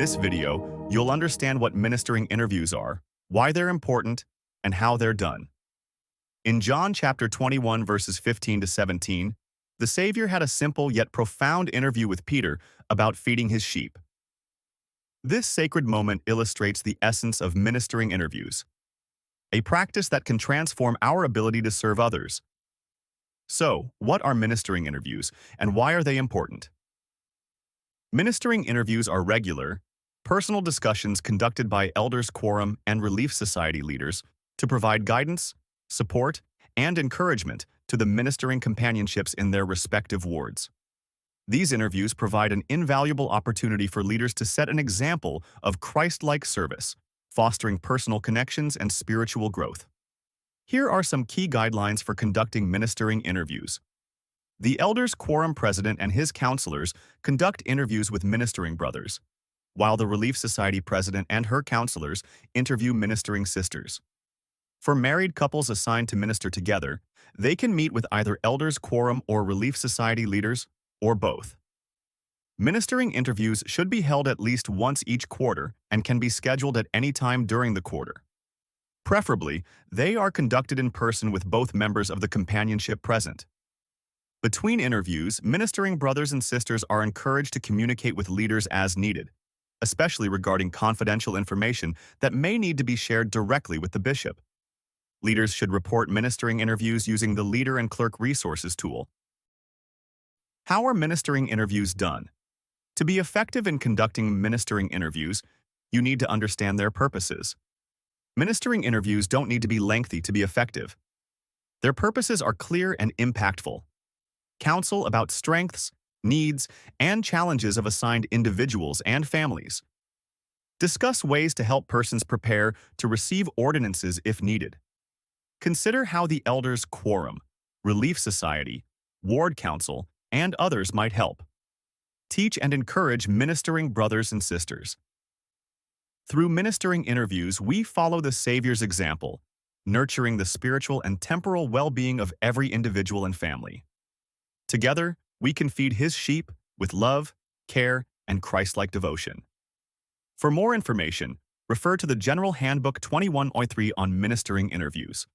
this video, you'll understand what ministering interviews are, why they're important, and how they're done. In John chapter 21, verses 15 to 17, the Savior had a simple yet profound interview with Peter about feeding his sheep. This sacred moment illustrates the essence of ministering interviews, a practice that can transform our ability to serve others. So, what are ministering interviews, and why are they important? Ministering interviews are regular, personal discussions conducted by elders quorum and relief society leaders to provide guidance, support, and encouragement to the ministering companionships in their respective wards. These interviews provide an invaluable opportunity for leaders to set an example of Christ-like service, fostering personal connections and spiritual growth. Here are some key guidelines for conducting ministering interviews. The elders quorum president and his counselors conduct interviews with ministering brothers, while the Relief Society president and her counselors interview ministering sisters. For married couples assigned to minister together, they can meet with either elders quorum or Relief Society leaders, or both. Ministering interviews should be held at least once each quarter and can be scheduled at any time during the quarter. Preferably, they are conducted in person with both members of the companionship present. Between interviews, ministering brothers and sisters are encouraged to communicate with leaders as needed, especially regarding confidential information that may need to be shared directly with the bishop. Leaders should report ministering interviews using the Leader and Clerk Resources tool. How are ministering interviews done? To be effective in conducting ministering interviews, you need to understand their purposes. Ministering interviews don't need to be lengthy to be effective. Their purposes are clear and impactful. Counsel about strengths, needs, and challenges of assigned individuals and families. Discuss ways to help persons prepare to receive ordinances if needed. Consider how the elders quorum, Relief Society, Ward Council, and others might help. Teach and encourage ministering brothers and sisters. Through ministering interviews, we follow the Savior's example, nurturing the spiritual and temporal well-being of every individual and family. Together, we can feed His sheep with love, care, and Christ-like devotion. For more information, refer to the General Handbook 21.3 on ministering interviews.